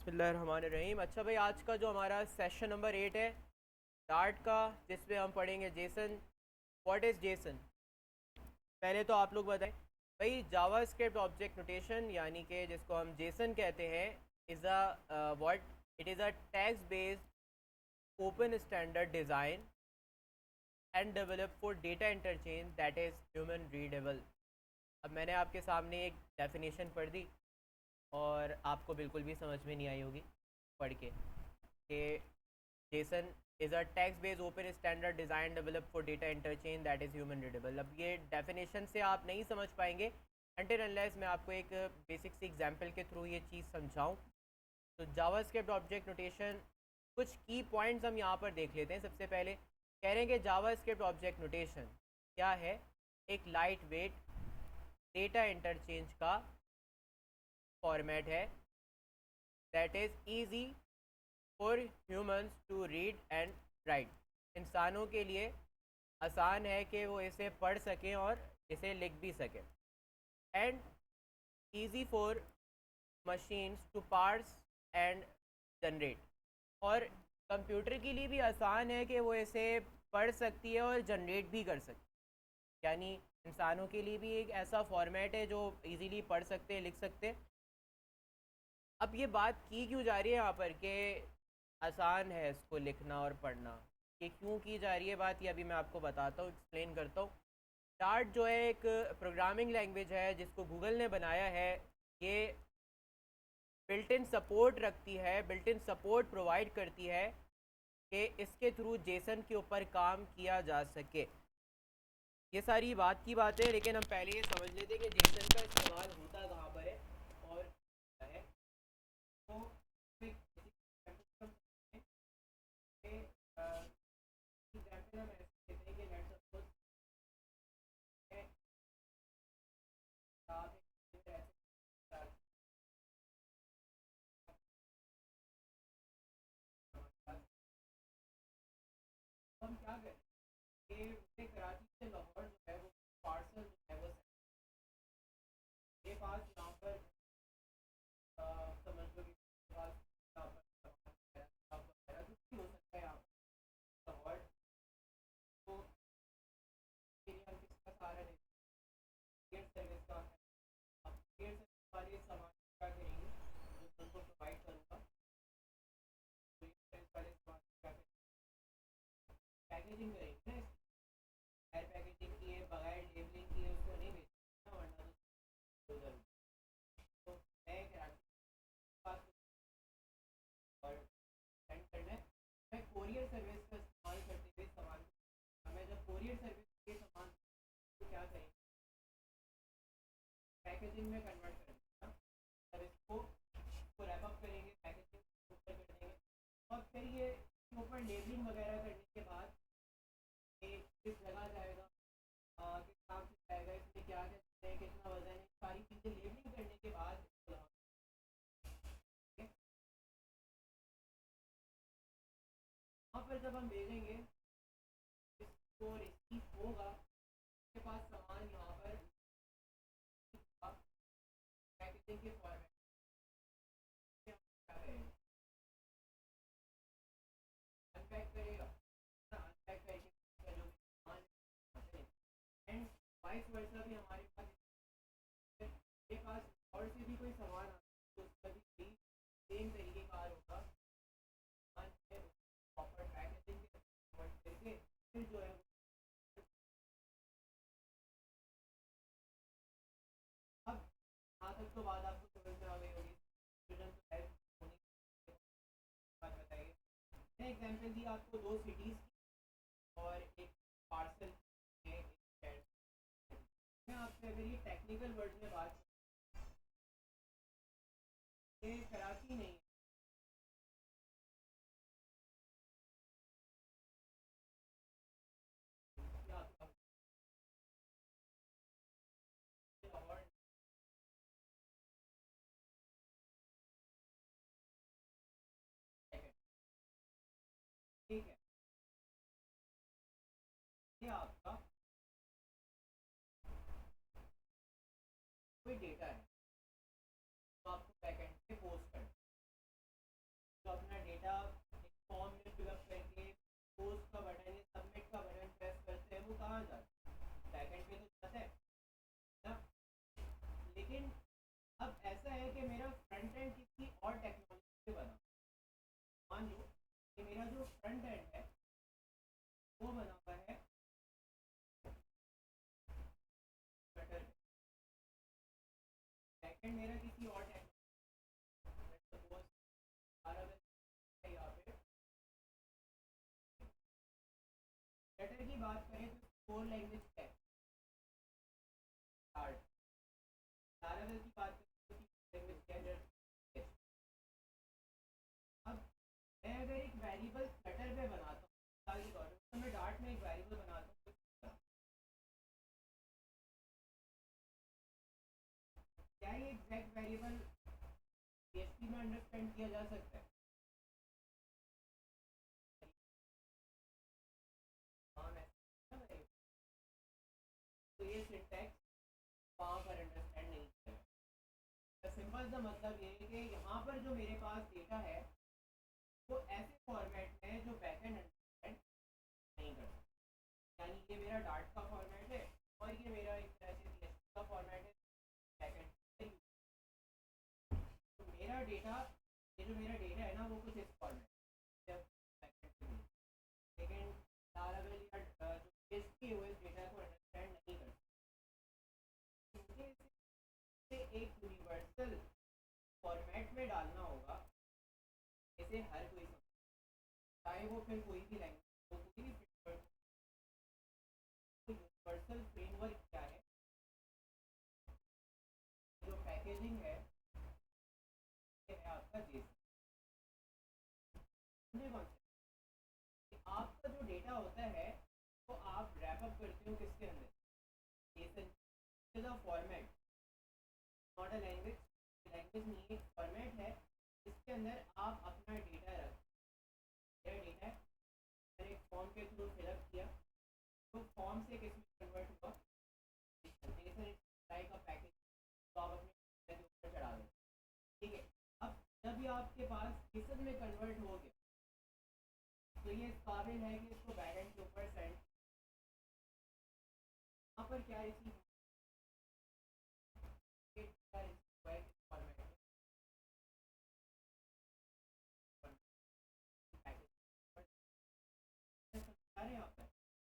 बिस्मिल्लाहिर्रहमानिर्रहीम। अच्छा भाई, आज का जो हमारा सेशन नंबर 8 है डार्ट का, जिसमें हम पढ़ेंगे जेसन। What is Jason? पहले तो आप लोग बताएं भाई। जावा स्क्रिप्ट ऑब्जेक्ट नोटेशन यानी कि जिसको हम जेसन कहते हैं, is a what it is a text based open standard design and develop for data interchange that is human readable. अब मैंने आपके सामने एक डेफिनेशन पढ़ दी और आपको बिल्कुल भी समझ में नहीं आई होगी पढ़ के कि Jason is a text based open standard design develop for data interchange that is human readable. अब ये डेफिनेशन से आप नहीं समझ पाएंगे अनटिल अनलेस मैं आपको एक बेसिक सी एग्जांपल के थ्रू ये चीज़ समझाऊं। तो जावास्क्रिप्ट ऑब्जेक्ट नोटेशन, कुछ की पॉइंट्स हम यहाँ पर देख लेते हैं। सबसे पहले कह रहे हैं कि जावास्क्रिप्ट ऑब्जेक्ट नोटेशन क्या है? एक लाइट वेट डेटा इंटरचेंज का फॉर्मेट है that is easy for humans to read and write. इंसानों के लिए आसान है कि वो इसे पढ़ सकें और इसे लिख भी सकें। And easy for machines to parse and generate. और कंप्यूटर के लिए भी आसान है कि वो इसे पढ़ सकती है और जनरेट भी कर सकती है। यानी इंसानों के लिए भी एक ऐसा फॉर्मेट है जो इजीली पढ़ सकते हैं, लिख सकते हैं। अब ये बात की क्यों जा रही है यहाँ पर कि आसान है इसको लिखना और पढ़ना? ये क्यों की जा रही है बात, ये अभी मैं आपको बताता हूँ, एक्सप्लेन करता हूँ। डार्ट जो है एक प्रोग्रामिंग लैंग्वेज है जिसको गूगल ने बनाया है। ये बिल्ट इन सपोर्ट रखती है, बिल्ट इन सपोर्ट प्रोवाइड करती है कि इसके थ्रू जेसन के ऊपर काम किया जा सके। ये सारी बात की बात है, लेकिन हम पहले ये समझ लेते हैं कि जेसन का इस्तेमाल होता कहाँ पर है और क्या है। तो एग्जाम्पल हम ऐसे लेते हैं कि लेट्स सपोज आप हम क्या करें कि कराची से लाहौर जो है वो पार्सल जो है वो मेरे पास यहाँ पर समझ लो कि मेरे पास यहाँ पर कुछ भी हो सकता है यहाँ पर लाहौर। तो के लिए हम किसका सहारा लेते हैं? सर्विस का। अब सर्विस वाले सामान क्या करेंगे जो उनको प्रोवाइड करूँगा, तो सर्विस वाले सामान क्या करेंगे? पैकेजिंग करेंगे ना। बगैर पैकेजिंग किए, बगैर लेबलिंग किए उसको नहीं बेचना, वरना तो जरूर। तो मैं कराची पास और सेंड करना है, मैं कोरियर सर्विस का इस्तेमाल करते हुए सामान, हमें जब कोरियर सर्विस के सामान तो क्या करेंगे? पैकेजिंग में कन्वर्ट करेंगे। तब इसको रैप अप करेंगे, पैकेजिंग ऊपर कर देंगे और फिर ये ऊपर लेबलिंग वगैरह करने के बाद ये किस जगह जाएगा, किस नाम से जाएगा, इसमें क्या क्या है, कितना वजन है, सारी चीज़ें लेबलिंग करने के बाद वहाँ पर जब हम भेजेंगे इसको रिसीव होगा, के पास सामान यहाँ पर पैकेजिंग के फॉर्मेट में अनपैक करेगा, अनपैक करके जो सामान एंड वाइस वर्सा भी हमारे पास के पास और से भी कोई सामान आता है तो उसका भी सेम तरीके का होगा। प्रॉपर पैकेजिंग के कन्वर्ट करके फिर जो है अब यहाँ तक तो बात आपको समझ में आ गई होगी। स्टूडेंट तो है होने की बात बताइए। मैंने एग्जांपल दी आपको दो सिटीज़ की और एक पार्सल में एक शहर। मैं आपसे अगर ये टेक्निकल वर्ड में बात, ये कराची नहीं है, ये आपका लाहौर, ठीक है। ये आपका कोई डेटा है तो आपको बैकएंड पे पोस्ट करना है। जो फ्रंट एंड है वो बना हुआ है फ्लटर पे, बैकएंड मेरा किसी और यहाँ पे फ्लटर की बात करें तो कोर लैंग्वेज क्या है, डार्ट। लारावेल की बात करें तो लैंग्वेज क्या है, अब मैं अगर एक वेरिएबल फ्लटर पे बनाता हूँ तो मैं डार्ट में एक वेरिएबल बनाता हूँ, क्या ये एग्जैक्ट वेरिएबल PHP में अंडरस्टैंड किया जा सकता है? तो ये सिंटैक्स वहाँ पर अंडरस्टैंड नहीं किया। सिंपल सा मतलब ये है कि यहाँ पर जो मेरे पास डेटा है वो ऐसे फॉर्मेट में जो बैकएंड अंडरस्टैंड नहीं कर सकता, यानी ये मेरा डार्ट का फॉर्मेट है और ये मेरा एक तरह से PHP का फॉर्मेट है बैकएंड। तो मेरा डेटा, ये जो मेरा डेटा है ना वो कुछ इस फॉर्मेट बैकएंड, लेकिन लारावेल या जो PHP है वो इस डेटा को अंडरस्टैंड नहीं कर सकता। मुझे इसे एक यूनिवर्सल फॉर्मेट में डालना होगा जैसे हर कोई समझ, चाहे वो फिर कोई भी लैंग्वेज हो, कोई भी फ्रेमवर्क। तो यूनिवर्सल फ्रेमवर्क क्या है, जो पैकेजिंग है ये है आपका जेसन। आपका जो डेटा होता है तो आप रैप अप करते हो किसके अंदर, Jason is a format, not a language. Language नहीं, एक फॉर्मेट है इसके अंदर आप अपना डेटा रख, मेरा डेटा है मैंने एक फॉर्म के थ्रू फिलअप किया तो फॉर्म से किस में कन्वर्ट हुआ, जेसन लाइक अ पैकेज, तो आप अपने ऊपर चढ़ा दें। ठीक है, अब जब ये आपके पास जेसन में कन्वर्ट हो गया तो ये इस काबिल है कि इसको बैकएंड के ऊपर सेंड, यहाँ पर क्या रिसीव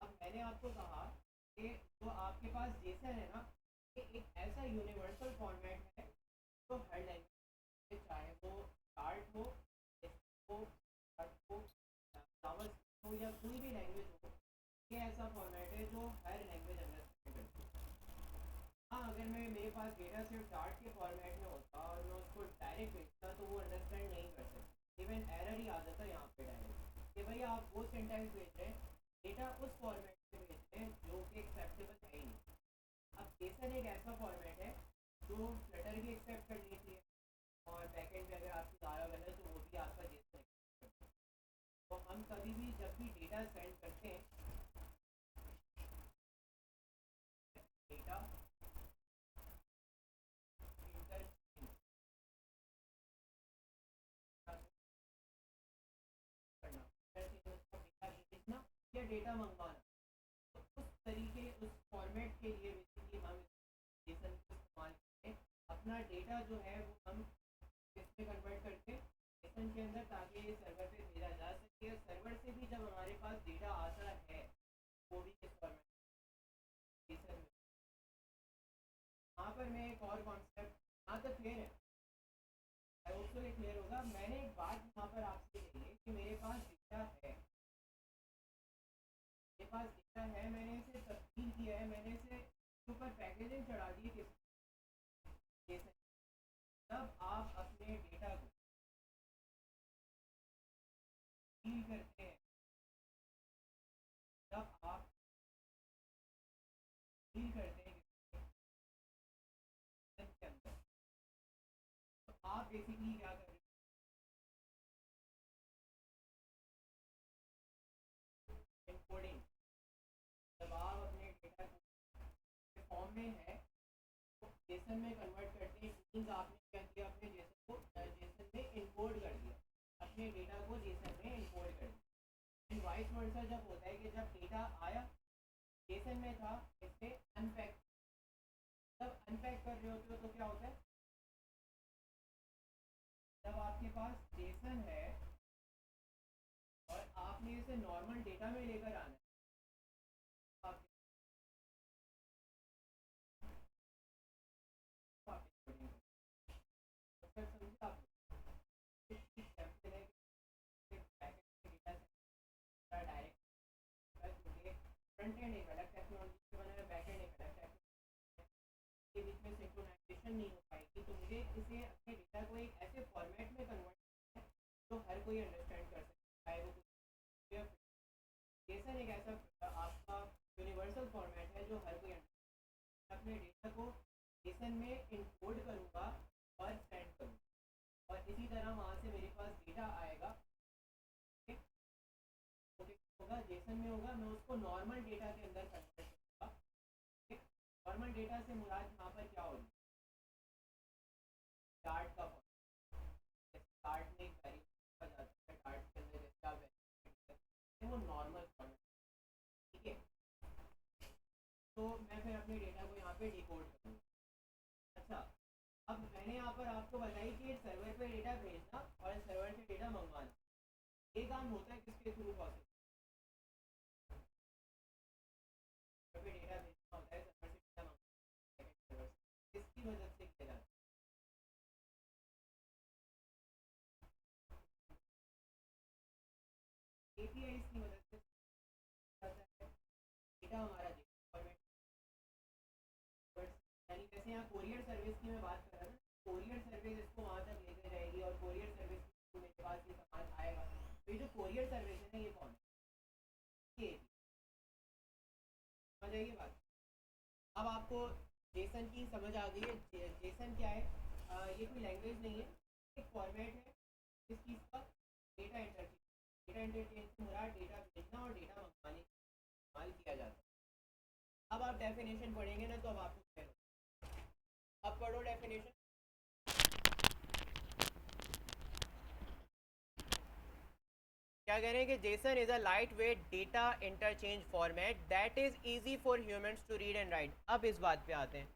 अब मैंने आपको कहा कि जो आपके पास जेसन है ना ये एक ऐसा यूनिवर्सल फॉर्मेट है तो हर लैंग्वेज, चाहे वो डार्ट हो हो या कोई भी लैंग्वेज हो, ये ऐसा फॉर्मेट है जो हर लैंग्वेज अंडरस्टैंड करती है। हाँ, अगर मैं मेरे पास डेटा सिर्फ डार्ट के फॉर्मेट में होता और मैं उसको डायरेक्ट भेजता तो वो अंडरस्टैंड नहीं कर सकता, इवन एरर ही आ जाता यहाँ पे डायरेक्ट कि भाई आप वो सिंटैक्स भेज रहे हैं, डेटा उस फॉर्मेट में भेज रहे हैं जो कि एक्सेप्टेबल है ही नहीं। अब जेसन एक ऐसा फॉर्मेट है जो फ्लटर भी एक्सेप्ट कर लेती है और बैकएंड में अगर आपकी लारावेल है तो वो भी आपका जेसन एक्सेप्ट करती है। तो हम कभी भी जब भी डेटा सेंड करते हैं, डेटा इंटर करना, डेटा भेजना या डेटा मंगवाना, तो उस तरीके उस फॉर्मेट के लिए बेसिकली हम जेसन को इस्तेमाल करते हैं। अपना डेटा जो है वो हम किसमें कन्वर्ट करके जेसन के अंदर, ताकि ये सर्वर पे भेजा जा सके। सर्वर से भी जब हमारे पास डेटा आता है वो भी किस फॉर्मेट, जेसन में। यहाँ पर मैं एक और कॉन्सेप्ट, यहाँ तक क्लियर है, आई होप सो ये क्लियर होगा। मैंने एक बात यहाँ पर आपसे कही है कि मेरे पास डेटा है, मेरे पास डेटा है, मैंने इसे तब्दील किया है, मैंने इसे ऊपर पैकेजिंग चढ़ा दी है किस, जब आप अपने डेटा को डील करते हैं, जब आप डील करते हैं के अंदर, तो आप बेसिकली क्या कर रहे हैं, इनकोडिंग। जब आप अपने डेटा को फॉर्म में है तो जेसन में कन्वर्ट करते हैं, मीन्स आपने क्या किया, अपने जेसन को जेसन में इनकोड कर दिया, अपने डेटा को जेसन में इनकोड कर दिया। एंड वाइस वर्सा जब होता है कि जब डेटा आया जेसन में था, इसे अनपैक, जब अनपैक कर रहे होते हो तो क्या होता है, जब आपके पास जेसन है और आपने इसे नॉर्मल डेटा में लेकर आना है। आप फ्रंट एंड एक अलग टेक्नोलॉजी से बना है, बैक एंड एक अलग टेक्नोलॉजी के बीच में सिंक्रोनाइजेशन नहीं हो पाएगी। तो मुझे इसे अपने डेटा को एक ऐसे फॉर्मेट में कन्वर्ट करना है जो हर कोई अंडरस्टैंड कर सकता है। वो जेसन एक ऐसा आपका यूनिवर्सल फॉर्मेट है जो हर कोई अपने डेटा को जेसन में इनकोड करूँगा और सेंड करूँगा, और इसी तरह वहाँ से मेरे पास डेटा आएगा होगा जेसन में होगा, मैं उसको नॉर्मल डेटा के अंदर कन्वर्ट करूँगा। नॉर्मल डेटा से मुराद यहाँ पर क्या होगी, चार्ट का चार्ट में एक वेरिएबल जाता है, चार्ट के अंदर जैसे आप वो नॉर्मल फॉर्मेट, ठीक है। तो मैं फिर अपने डेटा को यहाँ पे डिकोड करूँगा। अच्छा, अब मैंने यहाँ पर आपको बताई कि सर्वर पे डेटा भेजना और सर्वर से डेटा मंगवाना, ये काम होता है किसके थ्रू पॉसिबल, डेटा भेजना होता है सर्वर से डेटा मंगवाना, इसकी मदद से किया जाता है। APIs की मदद से डेटा हमारा यानी जैसे यहाँ कोरियर सर्विस की मैं बात कर रहा था, कोरियर सर्विस इसको वहाँ तक लेकर जाएगी और कोरियर सर्विस मेरे पास ये सामान आएगा। तो ये जो कोरियर सर्विस है ना, ये कौन है, ये समझ आइए बात। अब आपको जेसन की समझ आ गई है। जेसन क्या है, ये कोई लैंग्वेज नहीं है, एक फॉर्मेट है इस चीज़ का, डेटा इंटरचेंज। डेटा इंटरचेंज से मुराद डेटा भेजना और डेटा मंगवाने इस्तेमाल किया जाता है। अब आप डेफिनेशन पढ़ेंगे ना, तो अब आपको अब पढ़ो डेफिनेशन। क्या कह रहे हैं कि JSON is a light weight data interchange format that is easy for humans to read and write. अब इस बात पे आते हैं,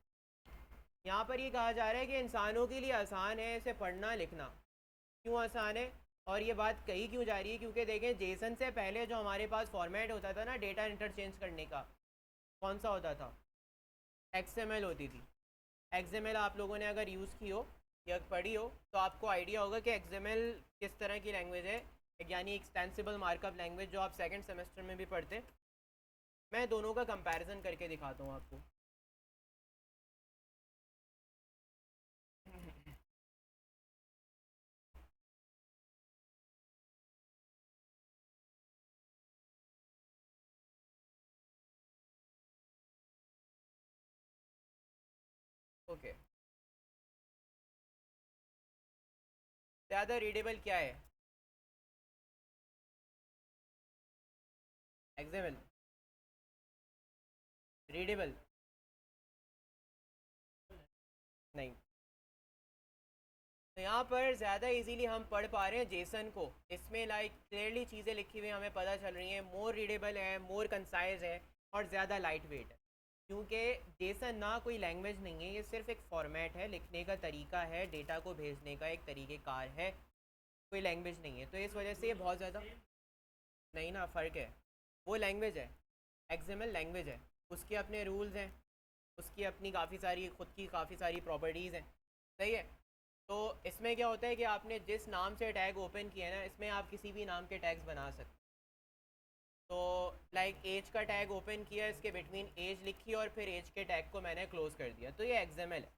यहाँ पर ये कहा जा रहा है कि इंसानों के लिए आसान है इसे पढ़ना लिखना। क्यों आसान है और ये बात कही क्यों जा रही है, क्योंकि देखें जेसन से पहले जो हमारे पास फॉर्मेट होता था ना डेटा इंटरचेंज करने का, कौन सा होता था, XML होती थी। XML आप लोगों ने अगर यूज़ की हो या पढ़ी हो तो आपको आइडिया होगा कि XML किस तरह की लैंग्वेज है, यानी एक्सटेंसिबल मार्कअप लैंग्वेज, जो आप सेकंड सेमेस्टर में भी पढ़ते। मैं दोनों का कंपैरिजन करके दिखाता हूँ आपको। ओके, ज़्यादा रीडेबल क्या है, XML रीडेबल नहीं। तो यहाँ पर ज़्यादा इजीली हम पढ़ पा रहे हैं जेसन को, इसमें लाइक क्लियरली चीज़ें लिखी हुई हमें पता चल रही हैं, मोर रीडेबल है, मोर कंसाइज है और ज़्यादा लाइट वेट है। क्योंकि जेसन ना कोई लैंग्वेज नहीं है, ये सिर्फ एक फॉर्मेट है, लिखने का तरीका है, डेटा को भेजने का एक तरीक़ेकार है, कोई लैंग्वेज नहीं है। तो इस वजह से ये बहुत ज़्यादा नहीं ना, फ़र्क है। वो लैंग्वेज है, XML लैंग्वेज है, उसके अपने रूल्स हैं, उसकी अपनी काफ़ी सारी खुद की काफ़ी सारी प्रॉपर्टीज़ हैं, सही है। तो इसमें क्या होता है कि आपने जिस नाम से टैग ओपन किया है ना, इसमें आप किसी भी नाम के टैग्स बना सकते। तो लाइक एज का टैग ओपन किया, इसके बिटवीन एज लिखी और फिर एज के टैग को मैंने क्लोज कर दिया, तो ये XML है।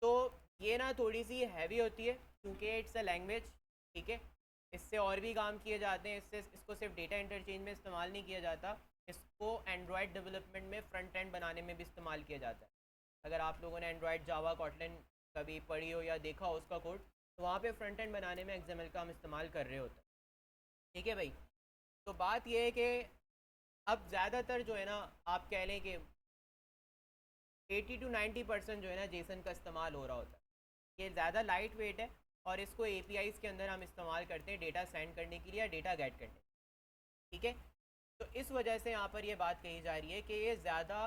तो ये ना थोड़ी सी हैवी होती है क्योंकि इट्स अ लैंग्वेज, ठीक है। इससे और भी काम किए जाते हैं, इसको सिर्फ डेटा इंटरचेंज में इस्तेमाल नहीं किया जाता, इसको एंड्रॉयड डेवलपमेंट में फ्रंट एंड बनाने में भी इस्तेमाल किया जाता है। अगर आप लोगों ने एंड्रॉयड जावा कॉटलिन कभी पढ़ी हो या देखा हो उसका कोड, तो वहाँ पे फ्रंट एंड बनाने में XML का हम इस्तेमाल कर रहे होते हैं, ठीक है भाई। तो बात यह है कि अब ज़्यादातर जो है ना, आप कह लें कि 80 to 90% जो है ना जेसन का इस्तेमाल हो रहा होता है। ये ज़्यादा लाइट वेट है और इसको APIs के अंदर हम इस्तेमाल करते हैं डेटा सेंड करने के लिए या डेटा गेट करने के लिए, ठीक है। तो इस वजह से यहाँ पर ये बात कही जा रही है कि ये ज़्यादा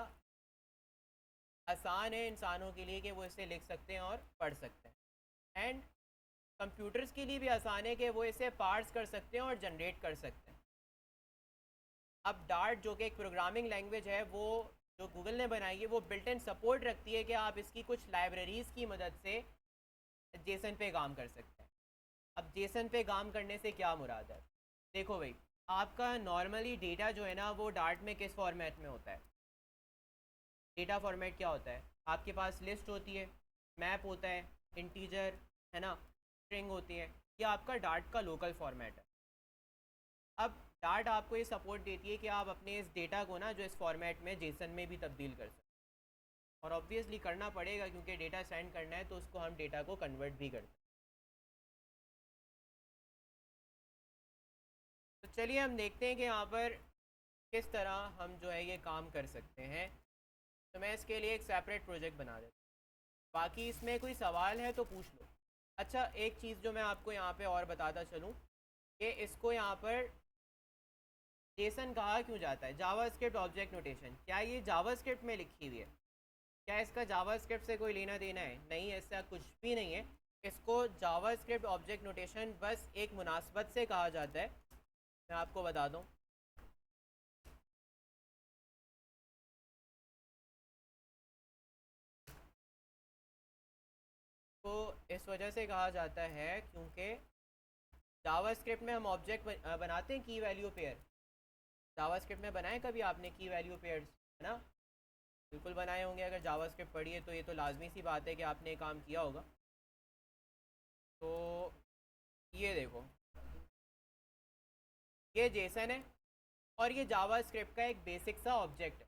आसान है इंसानों के लिए कि वो इसे लिख सकते हैं और पढ़ सकते हैं, एंड कंप्यूटर्स के लिए भी आसान है कि वो इसे पार्स कर सकते हैं और जनरेट कर सकते हैं। अब डार्ट जो कि एक प्रोग्रामिंग लैंग्वेज है, वो जो गूगल ने बनाई है, वो बिल्ट इन सपोर्ट रखती है कि आप इसकी कुछ लाइब्रेरीज़ की मदद से जेसन पे काम कर सकते हैं। अब जेसन पे काम करने से क्या मुराद है? देखो भाई, आपका नॉर्मली डेटा जो है ना, वो डार्ट में किस फॉर्मेट में होता है? डेटा फॉर्मेट क्या होता है? आपके पास लिस्ट होती है, मैप होता है, इंटीजर है ना, स्ट्रिंग होती है। ये आपका डार्ट का लोकल फॉर्मेट है। अब डार्ट आपको ये सपोर्ट देती है कि आप अपने इस डेटा को ना, जो इस फॉर्मेट में जेसन में भी तब्दील कर सकते हैं। और ऑब्वियसली करना पड़ेगा, क्योंकि डेटा सेंड करना है तो उसको हम डेटा को कन्वर्ट भी करते हैं। तो चलिए हम देखते हैं कि यहाँ पर किस तरह हम जो है ये काम कर सकते हैं। तो मैं इसके लिए एक सेपरेट प्रोजेक्ट बना देता हूँ। बाकी इसमें कोई सवाल है तो पूछ लो। अच्छा, एक चीज़ जो मैं आपको यहाँ पे और बताता चलूँ कि इसको यहाँ पर जेसन कहा क्यों जाता है, जावास्क्रिप्ट ऑब्जेक्ट नोटेशन। क्या ये जावास्क्रिप्ट में लिखी हुई है? क्या इसका जावास्क्रिप्ट से कोई लेना देना है? नहीं, ऐसा कुछ भी नहीं है। इसको जावास्क्रिप्ट ऑब्जेक्ट नोटेशन बस एक मुनासबत से कहा जाता है। मैं आपको बता दूँ, तो इस वजह से कहा जाता है क्योंकि जावास्क्रिप्ट में हम ऑब्जेक्ट बनाते हैं की वैल्यू पेयर। जावास्क्रिप्ट में बनाए कभी आपने की वैल्यू पेयर्स, है ना? बिल्कुल बनाए होंगे। अगर जावास्क्रिप्ट पढ़ी है तो ये तो लाजमी सी बात है कि आपने ये काम किया होगा। तो ये देखो, ये जेसन है और ये जावास्क्रिप्ट का एक बेसिक सा ऑब्जेक्ट है।